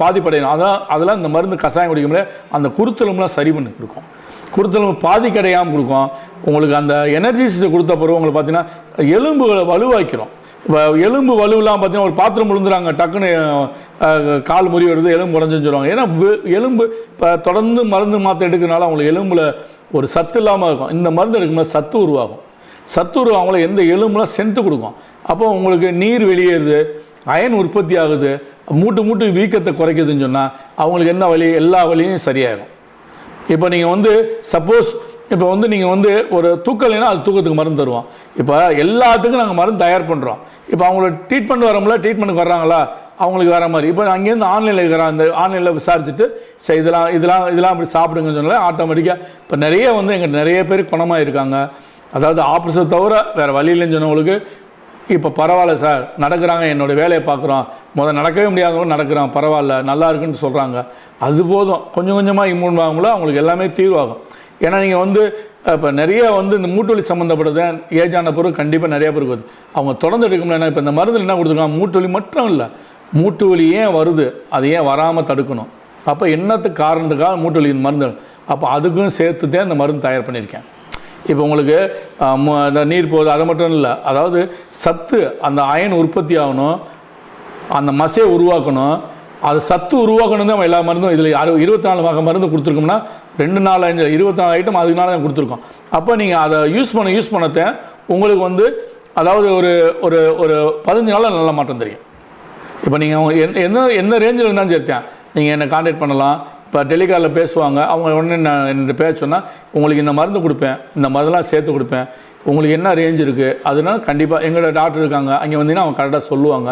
பாதிப்படையணும், அதெல்லாம் இந்த மருந்து கஷாயம் குடிக்க முடியாது. அந்த குருத்தெலும்புலாம் சரி பண்ணி கொடுக்கும், குருத்தெலும்பு பாதிக்கடையாமல் கொடுக்கும். உங்களுக்கு அந்த எனர்ஜிஸை கொடுத்த பிறகு உங்களுக்கு பார்த்தீங்கன்னா எலும்புகளை வலுவாக்கிறோம். இப்போ எலும்பு வலுவெலாம் பார்த்தீங்கன்னா ஒரு பாத்திரம் விழுந்துறாங்க, டக்குன்னு கால் முறி வருது, எலும்பு உடஞ்சுன்னு சொல்லுவாங்க. ஏன்னா எலும்பு இப்போ தொடர்ந்து மருந்து மாத்திரை எடுக்கிறனால அவங்களுக்கு எலும்பில் ஒரு சத்து இல்லாமல் இருக்கும். இந்த மருந்து எடுக்கும்போது சத்து உருவாகும், சத்து உருவாகல எந்த எலும்புலாம் ஸ்ட்ரென்த்து கொடுக்கும். அப்போ உங்களுக்கு நீர் வெளியேறுது, அயன் உற்பத்தி ஆகுது, மூட்டு வீக்கத்தை குறைக்குதுன்னு சொன்னால் அவங்களுக்கு என்ன வலி, எல்லா வலியும் சரியாயிடும். இப்போ நீங்கள் சப்போஸ் இப்போ நீங்கள் ஒரு தூக்கலைன்னா அது தூக்கத்துக்கு மருந்து தருவோம். இப்போ எல்லாத்துக்கும் நாங்கள் மருந்து தயார் பண்ணுறோம். இப்போ அவங்கள ட்ரீட்மெண்ட் வரோம்ல, ட்ரீட்மெண்ட்டுக்கு வர்றாங்களா அவங்களுக்கு வேறு மாதிரி. இப்போ அங்கேருந்து ஆன்லைனில் இருக்கிற அந்த ஆன்லைனில் விசாரிச்சுட்டு சரி இதெல்லாம் அப்படி சாப்பிடுங்கன்னு சொன்னால ஆட்டோமேட்டிக்காக இப்போ எங்கிட்ட நிறைய பேர் குணமாக இருக்காங்க. அதாவது ஆப்ரேஷன் தவிர வேறு வழி இல்லைன்னு சொன்னவங்களுக்கு இப்போ பரவாயில்ல சார், நடக்கிறாங்க, என்னோடய வேலையை பார்க்குறோம், நடக்கவே முடியாதவங்க நடக்கிறான், பரவாயில்ல நல்லா இருக்குன்னு சொல்கிறாங்க. அது போதும், கொஞ்சம் கொஞ்சமாக இம்ப்ரூவ் ஆகும்போது அவங்களுக்கு எல்லாமே தீர்வாகும். ஏன்னா நீங்கள் இப்போ நிறைய இந்த மூட்டு வலி சம்மந்தப்பட்டது ஏஜான பிறகு கண்டிப்பாக நிறைய பேருக்கு வருது. அவங்க தொடர்ந்து எடுக்க முடியாது. இப்போ இந்த மருந்து என்ன கொடுத்துருக்காங்க, மூட்டு வலி மட்டும் இல்லை, மூட்டு வலி ஏன் வருது, அது ஏன் வராமல் தடுக்கணும், அப்போ என்னத்துக்கு காரணத்துக்காக மூட்டு வலி மருந்து, அப்போ அதுக்கும் சேர்த்து தான் இந்த மருந்து தயார் பண்ணியிருக்கேன். இப்போ உங்களுக்கு இந்த நீர் போகுது, அது மட்டும் இல்லை, அதாவது சத்து அந்த அயன் உற்பத்தி ஆகணும், அந்த மசையை உருவாக்கணும், அது சத்து உருவாக்கணும் தான் எல்லா மருந்தும். இதில் 24 வகை மருந்து கொடுத்துருக்கோம்னா 2 நாள் 24 ஐட்டம் அதுக்கு நாள் தான் கொடுத்துருக்கோம். அப்போ நீங்கள் அதை யூஸ் பண்ணத்தான் உங்களுக்கு அதாவது ஒரு ஒரு ஒரு 15 நாளில் நல்ல மாற்றம் தெரியும். இப்போ நீங்கள் என்ன ரேஞ்சில் இருந்தாலும் சரித்தான், நீங்கள் என்னை கான்டாக்ட் பண்ணலாம். இப்போ டெலிகாலில் பேசுவாங்க, அவங்க உடனே நான் என்ன பேச சொன்னால் உங்களுக்கு இந்த மருந்து கொடுப்பேன், இந்த மருந்தெல்லாம் சேர்த்து கொடுப்பேன், உங்களுக்கு என்ன ரேஞ்ச் இருக்குது, அதனால கண்டிப்பாக எங்களோட டாக்டர் இருக்காங்க அங்கே வந்தீங்கன்னா அவங்க கரெக்டாக சொல்லுவாங்க.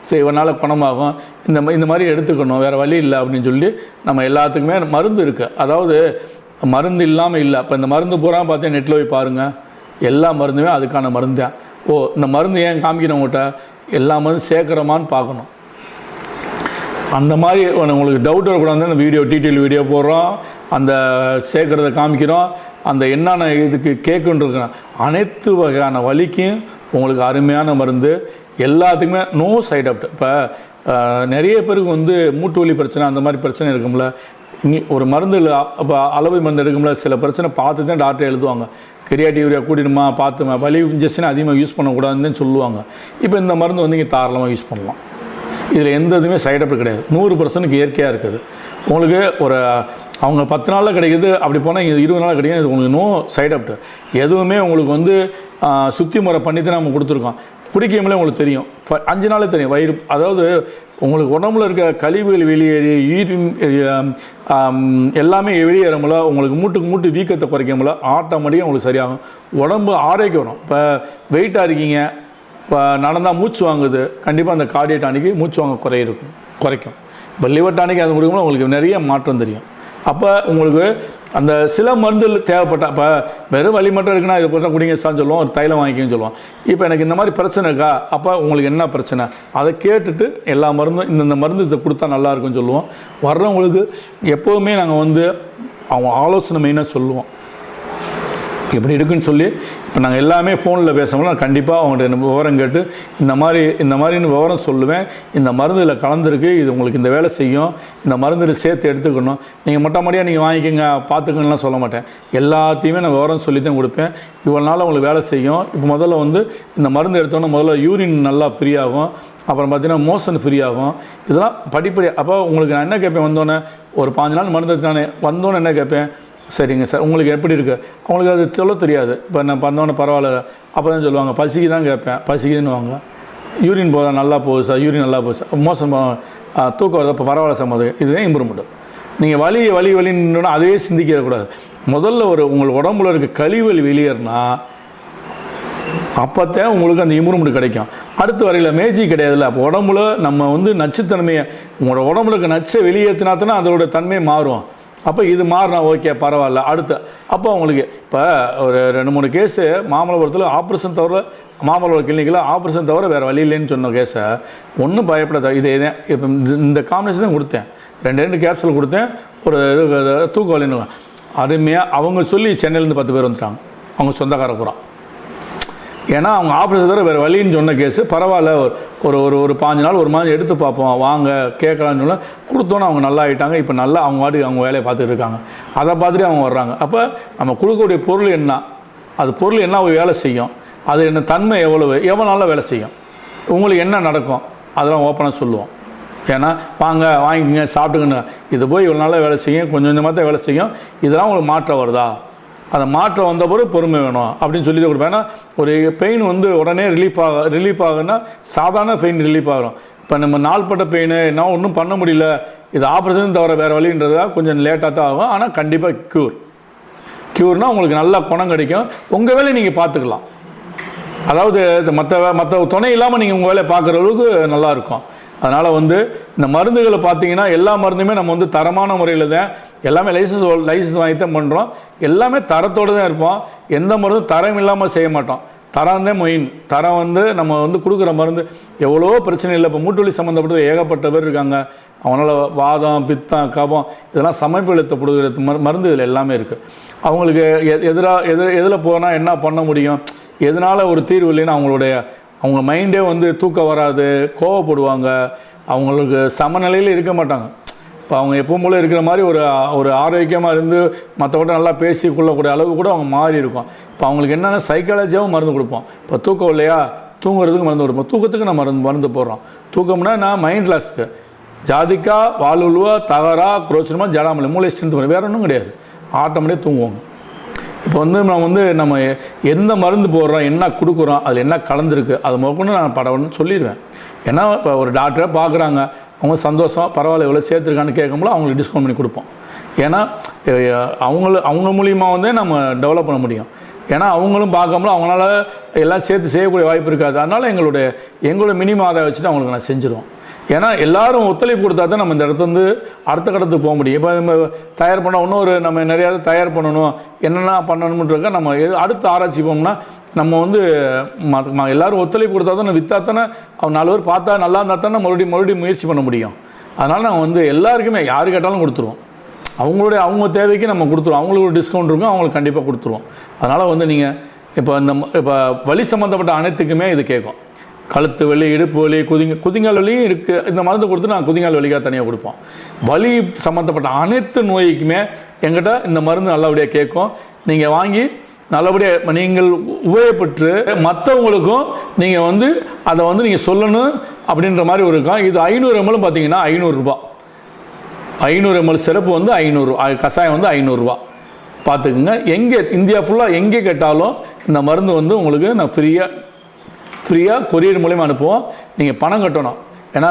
சரி இவனால் குணமாகும், இந்த மாதிரி எடுத்துக்கணும், வேறு வழி இல்லை அப்படின்னு சொல்லி நம்ம எல்லாத்துக்குமே மருந்து இருக்குது. அதாவது மருந்து இல்லாமல் இல்லை. இப்போ இந்த மருந்து பூரா பார்த்தீங்கன்னா நெட்டில் போய் பாருங்கள், எல்லா மருந்துமே அதுக்கான மருந்து தான். இந்த மருந்து ஏன் காமிக்கிறவங்ககிட்ட எல்லா மருந்து சேர்க்குறோமான்னு பார்க்கணும். அந்த மாதிரி உங்களுக்கு டவுட் வரக்கூடாது, அந்த டீட்டெயில் வீடியோ போடுறோம், அந்த சேர்க்குறத காமிக்கிறோம், அந்த என்னென்ன இதுக்கு கேட்குன்றிருக்கிற அனைத்து வகையான வலிக்கும் உங்களுக்கு அருமையான மருந்து, எல்லாத்துக்குமே நோ சைட் எஃபெக்ட். இப்போ நிறைய பேருக்கு மூட்டு வலி பிரச்சனை அந்த மாதிரி பிரச்சனை இருக்கும்ல, ஒரு மருந்து இப்போ அளவு மருந்து எடுக்கும்ல, சில பிரச்சனை பார்த்து தான் டாக்டர் எழுதுவாங்க, கிரியாட்டிவ் யூரியா கூட்டிடுமா பார்த்துமா, வலி இன்ஜெக்ஷன் அதிகமாக யூஸ் பண்ணக்கூடாதுன்னு சொல்லுவாங்க. இப்போ இந்த மருந்து நீங்கள் தாராளமாக யூஸ் பண்ணலாம். இதில் எந்த இதுவுமே சைட் எஃபெக்ட் கிடையாது. 100% இயற்கையாக இருக்குது. உங்களுக்கு ஒரு அவங்க 10 நாளில் கிடைக்கிது, அப்படி போனால் இங்கே 20 நாள் கிடைக்கும். இது உங்களுக்கு நோ சைட் எஃபெக்ட். எதுவுமே உங்களுக்கு வந்து சுத்தி முறை பண்ணி தான் நம்ம கொடுத்துருக்கோம். குடிக்கும்போது உங்களுக்கு தெரியும், 5 நாளே தெரியும் வயிறு, அதாவது உங்களுக்கு உடம்புல இருக்க கழிவுகள் வெளியேறி யூரின் எல்லாமே வெளியேறமுல உங்களுக்கு மூட்டு வீக்கத்தை குறைக்கமுல ஆட்டோமேட்டிக்காக உங்களுக்கு சரியாகும். உடம்பு ஆரோக்கியம் வரும். இப்போ வெயிட்டாக இருக்கீங்க, இப்போ நடந்தால் மூச்சு வாங்குது, கண்டிப்பாக அந்த கார்டியோ டானிக்கு மூச்சு வாங்க குறைக்கும். இப்போ லிவர் டானிக் அது கொடுக்கும்போது உங்களுக்கு நிறைய மாற்றம் தெரியும். அப்போ உங்களுக்கு அந்த சில மருந்து தேவைப்பட்ட, இப்போ வெறும் வலி மட்டும் இருக்குன்னா இதை போட்டால் குடிங்க சார்னு சொல்லுவோம், ஒரு தைலம் வாங்கிக்கன்னு சொல்லுவோம். இப்போ எனக்கு இந்த மாதிரி பிரச்சனை இருக்கா, அப்போ உங்களுக்கு என்ன பிரச்சனை அதை கேட்டுட்டு எல்லா மருந்தும் இந்த மருந்து இதை கொடுத்தா நல்லாயிருக்குன்னு சொல்லுவோம். வர்றவங்களுக்கு எப்போவுமே நாங்கள் வந்து அவங்க ஆலோசனை மெயினாக சொல்லுவோம் எப்படி இருக்குன்னு சொல்லி. இப்போ நாங்கள் எல்லாமே ஃபோனில் பேசும்போது கண்டிப்பாக அவங்கள்ட்ட விவரம் கேட்டு இந்த மாதிரின்னு விவரம் சொல்லுவேன். இந்த மருந்தில் கலந்துருக்கு, இது உங்களுக்கு இந்த வேலை செய்யும், இந்த மருந்தில் சேர்த்து எடுத்துக்கணும், நீங்கள் மொட்டமாடியாக நீங்கள் வாங்கிக்கோங்க பார்த்துக்கணும்லாம் சொல்ல மாட்டேன். எல்லாத்தையுமே நான் விவரம் சொல்லி தான் கொடுப்பேன். இவ்வளோ நாள் உங்களுக்கு வேலை செய்யும். இப்போ முதல்ல வந்து இந்த மருந்து எடுத்தோன்னா முதல்ல யூரின் நல்லா ஃப்ரீ ஆகும், அப்புறம் பார்த்தீங்கன்னா மோஷன் ஃப்ரீ ஆகும். இதெல்லாம் படிப்படியாக. அப்போ உங்களுக்கு நான் என்ன கேட்பேன், வந்தோன்னே ஒரு 5 நாள் மருந்து எடுத்தானே வந்தோன்னே என்ன கேட்பேன், சரிங்க சார் உங்களுக்கு எப்படி இருக்குது, அவங்களுக்கு அது சொல்ல தெரியாது. இப்போ நான் வந்தோன்னே பரவாயில்ல, அப்போ தான் சொல்லுவாங்க பசிக்கு தான் கேட்பேன், பசிக்குதுன்னு வாங்க, யூரின் போதா நல்லா போகுது சார், யூரின் நல்லா போகுது சார், மோசம் தூக்கம் வருது, அப்போ பரவாயில்ல சார், போது இதுதான் இம்ப்ரூவ்மெண்ட். நீங்கள் வலின்னு அதையே சிந்திக்கக்கூடாது. முதல்ல உங்கள் உடம்புல இருக்க கழிவுகள் வெளியேறினா அப்போத்தான் உங்களுக்கு அந்த இம்ப்ரூவ்மெண்ட் கிடைக்கும். அடுத்து வரையில் மேஜிக் கிடையாதுல்ல. அப்போ உடம்புல நம்ம வந்து நச்சுத்தன்மையை, உங்களோட உடம்புல இருக்க நச்சை வெளியேற்றினாத்தானே அதோட தன்மை மாறும். அப்போ இது மாறினா ஓகே பரவாயில்ல. அடுத்து அப்போ உங்களுக்கு இப்போ ஒரு 2-3 கேஸு மாமல்லபுரத்தில் ஆப்ரேஷன் தவிர, மாமல்லபுரம் கிளினிக்கில் ஆப்ரேஷன் தவிர வேறு வழி இல்லைன்னு சொன்ன கேஸை ஒன்றும் பயப்படாத. இதே தான் இப்போ இந்த காம்பினேஷன் தான் கொடுத்தேன், 2 கேப்சூல் கொடுத்தேன், ஒரு தூக்க வலின்னு அருமையாக அவங்க சொல்லி சென்னையிலேருந்து 10 பேர் வந்துட்டாங்க, அவங்க சொந்தக்கார பூரா. ஏன்னா அவங்க ஆப்ரேஷன் தவிர வேறு வழின்னு சொன்ன கேஸு பரவாயில்ல, ஒரு 5 நாள் 1 மாதம் எடுத்து பார்ப்போம் வாங்க கேட்கலான்னு சொல்ல கொடுத்தோன்னே அவங்க நல்லா ஆகிட்டாங்க. இப்போ நல்லா அவங்க வாட்டுக்கு அவங்க வேலையை பார்த்துட்டு இருக்காங்க. அதை பார்த்துட்டு அவங்க வர்றாங்க. அப்போ நம்ம கொடுக்கக்கூடிய பொருள் என்ன, அது பொருள் என்ன வேலை செய்யும், அது என்ன தன்மை எவ்வளோ நாளாக வேலை செய்யும், உங்களுக்கு என்ன நடக்கும், அதெல்லாம் ஓப்பனாக சொல்லுவோம். ஏன்னா வாங்கிக்கங்க சாப்பிட்டுக்கங்க, இது போய் இவ்வளோ நாளாக வேலை செய்யும், கொஞ்சம் கொஞ்சமாக தான் வேலை செய்யும், இதெல்லாம் உங்களுக்கு மாற்றம் வருதா, அந்த மாற்றம் வந்த பிறகு பொறுமை வேணும் அப்படின்னு சொல்லி தான் கொடுப்பேன். ஏன்னா ஒரு பெயின் வந்து உடனே ரிலீஃப் ஆகுன்னா சாதாரண பெயின் ரிலீஃப் ஆகும். இப்போ நம்ம நாள்பட்ட பெயின் என்ன ஒன்றும் பண்ண முடியல, இது ஆப்ரேஷன் தவிர வேறு வழின்றதா கொஞ்சம் லேட்டாக தான் ஆகும். ஆனால் கண்டிப்பாக க்யூர்னால் உங்களுக்கு நல்லா குணம் கிடைக்கும். உங்கள் வேலையை நீங்கள் பார்த்துக்கலாம். அதாவது மற்ற துணை இல்லாமல் நீங்கள் உங்கள் வேலையை பார்க்குற அளவுக்கு நல்லாயிருக்கும். அதனால் வந்து இந்த மருந்துகளை பார்த்தீங்கன்னா எல்லா மருந்துமே நம்ம வந்து தரமான முறையில் தான் எல்லாமே லைசன்ஸ் வாங்கி தான் பண்ணுறோம். எல்லாமே தரத்தோடு தான் இருப்போம். எந்த மருந்தும் தரம் இல்லாமல் செய்ய மாட்டோம். தரம் தான் மெயின். தரம் வந்து நம்ம வந்து கொடுக்குற மருந்து எவ்வளோ பிரச்சனை இல்லை. இப்போ மூட்டுவலி சம்மந்தப்பட்ட ஏகப்பட்ட பேர் இருக்காங்க. அவங்களால வாதம் பித்தம் கபம் இதெல்லாம் சமைப்பு எழுத்தப்படுகிற மருந்து இதில் எல்லாமே இருக்குது. அவங்களுக்கு எதில் போனால் என்ன பண்ண முடியும், எதனால் ஒரு தீர்வு இல்லைன்னா அவங்க மைண்டே வந்து தூக்கம் வராது, கோவப்படுவாங்க, அவங்களுக்கு சமநிலையில் இருக்க மாட்டாங்க. இப்போ அவங்க எப்பவும் போல் இருக்கிற மாதிரி ஒரு ஆரோக்கியமாக இருந்து மற்றவங்க நல்லா பேசி கொள்ளக்கூடிய அளவு கூட அவங்க மாறி இருக்கும். இப்போ அவங்களுக்கு என்னென்ன சைக்காலஜியாகவும் மருந்து கொடுப்போம். இப்போ தூக்கம் இல்லையா, தூங்குறதுக்கு மருந்து கொடுப்போம், தூக்கத்துக்கு நான் மருந்து போடுறோம். தூக்கம்னா நான் மைண்ட் லாஸ்க்கு ஜாதிக்கா வாலுவா தகரா குரோச்சனமா ஜடாமலை மூளை ஸ்ட்ரென்த் பண்ண வேறு ஒன்றும் கிடையாது. ஆட்டோமேட்டிக்காக தூங்குவாங்க. இப்போ வந்து நம்ம எந்த மருந்து போடுறோம், என்ன கொடுக்குறோம், அதில் என்ன கலந்துருக்கு, அது முதற்கொண்டு நான் படம்னு சொல்லிடுவேன். ஏன்னா இப்போ ஒரு டாக்டரை பார்க்குறாங்க, அவங்க சந்தோஷம் பரவாயில்ல இவ்வளோ சேர்த்துருக்கான்னு கேட்கும்போது அவங்களுக்கு டிஸ்கவுண்ட் பண்ணி கொடுப்போம். ஏன்னா அவங்க மூலியமாக வந்து நம்ம டெவலப் பண்ண முடியும். ஏன்னா அவங்களும் பார்க்கும்போது அவங்களால எல்லாம் சேர்த்து செய்யக்கூடிய வாய்ப்பு இருக்காது. அதனால் எங்களோட மினிமம் ஆதாயம் வச்சுட்டு அவங்களுக்கு நான் செஞ்சுருவோம். ஏன்னா எல்லோரும் ஒத்துழைப்பு கொடுத்தா தான் நம்ம இந்த இடத்துல வந்து அடுத்த கட்டத்துக்கு போக முடியும். இப்போ நம்ம தயார் பண்ண இன்னொரு நம்ம நிறையா தயார் பண்ணணும், என்னென்ன பண்ணணுன்றக்க நம்ம அடுத்து ஆராய்ச்சி போனோம்னா நம்ம வந்து எல்லோரும் ஒத்துழைப்பு கொடுத்தா தான் விற்றா தானே அவங்க 4 பேர் பார்த்தா நல்லா இருந்தால் தானே மறுபடியும் முயற்சி பண்ண முடியும். அதனால் நாங்கள் வந்து எல்லாருக்குமே யாரு கேட்டாலும் கொடுத்துருவோம். அவங்க தேவைக்கு நம்ம கொடுத்துருவோம். அவங்களுக்கு ஒரு டிஸ்கவுண்ட் இருக்கும், அவங்களுக்கு கண்டிப்பாக கொடுத்துருவோம். அதனால் வந்து நீங்கள் இப்போ வலி சம்மந்தப்பட்ட அனைத்துக்குமே இது கேட்கும். கழுத்து வலி, இடுப்பு வலி, குதிங்கால் வலியும் இருக்குது. இந்த மருந்து கொடுத்து நான் குதிங்கால் வலிக்காக தனியாக கொடுப்போம். வலி சம்மந்தப்பட்ட அனைத்து நோய்க்குமே எங்கிட்ட இந்த மருந்து நல்லபடியாக கேட்கும். நீங்கள் வாங்கி நல்லபடியாக நீங்கள் உபயோகப்பட்டு மற்றவங்களுக்கும் நீங்கள் வந்து அதை வந்து நீங்கள் சொல்லணும் அப்படின்ற மாதிரி ஒரு இருக்கும். இது 500 ml பார்த்தீங்கன்னா 500 ரூபா. 500 ml சிறப்பு வந்து 500, கஷாயம் வந்து 500 ரூபா. பார்த்துக்குங்க. எங்கே இந்தியா ஃபுல்லாக எங்கே கேட்டாலும் இந்த மருந்து வந்து உங்களுக்கு நான் ஃப்ரீயாக கொரியர் மூலயமா அனுப்புவோம். நீங்கள் பணம் கட்டணும். ஏன்னா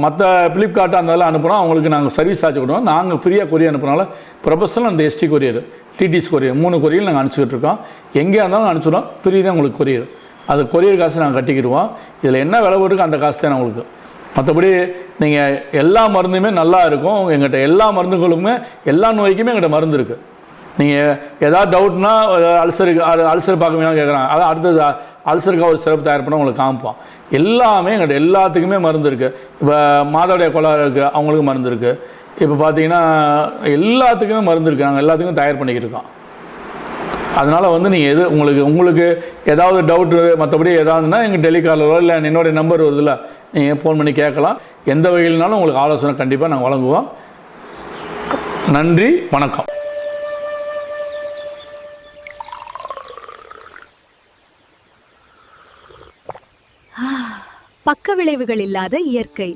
மற்ற ஃப்ளிப்கார்ட் அந்த அனுப்புகிறோம், அவங்களுக்கு நாங்கள் சர்வீஸ் சார்ஜ் கொடுவோம். நாங்கள் ஃப்ரீயாக கொரியர் அனுப்புனால ப்ரொஃபஷனல் அந்த ST courier, TTS courier 3 courier நாங்கள் அனுப்பிச்சிக்கிட்டு இருக்கோம். எங்கேயா இருந்தாலும் அனுப்பிச்சிடுவோம். ஃப்ரீ தான் உங்களுக்கு கொரியர். அது கொரியர் காசு நாங்கள் கட்டிக்கிடுவோம். இதில் என்ன விலை இருக்கோ அந்த காசு தான் உங்களுக்கு. மற்றபடி நீங்கள் எல்லா மருந்துமே நல்லா இருக்கும். எங்கிட்ட எல்லா மருந்துகளுமே எல்லா நோய்க்குமே எங்கிட்ட மருந்து இருக்குது. நீங்கள் ஏதாவது டவுட்னா அல்சர் பார்க்க வேணாம் கேட்குறாங்க, அதான் அடுத்தது அல்சருக்காக ஒரு சிறப்பு தயார் பண்ண உங்களுக்கு காமிப்போம். எல்லாமே எங்கிட்ட எல்லாத்துக்குமே மருந்து இருக்குது. இப்போ மாதவிடாய் கோளாறு இருக்குது, அவங்களுக்கு மருந்து இருக்குது. இப்போ பார்த்தீங்கன்னா எல்லாத்துக்குமே மருந்து இருக்குது. நாங்கள் எல்லாத்துக்கும் தயார் பண்ணிக்கிட்டு இருக்கோம். அதனால் வந்து நீங்கள் உங்களுக்கு ஏதாவது டவுட்டு மற்றபடி ஏதாவதுன்னா எங்கள் டெலிகாலரோ இல்லை என்னுடைய நம்பர் வருதுல்ல, நீங்கள் ஃபோன் பண்ணி கேட்கலாம். எந்த வகையில்னாலும் உங்களுக்கு ஆலோசனை கண்டிப்பாக நாங்கள் வழங்குவோம். நன்றி, வணக்கம். பக்க விளைவுகள் இல்லாத இயற்கை.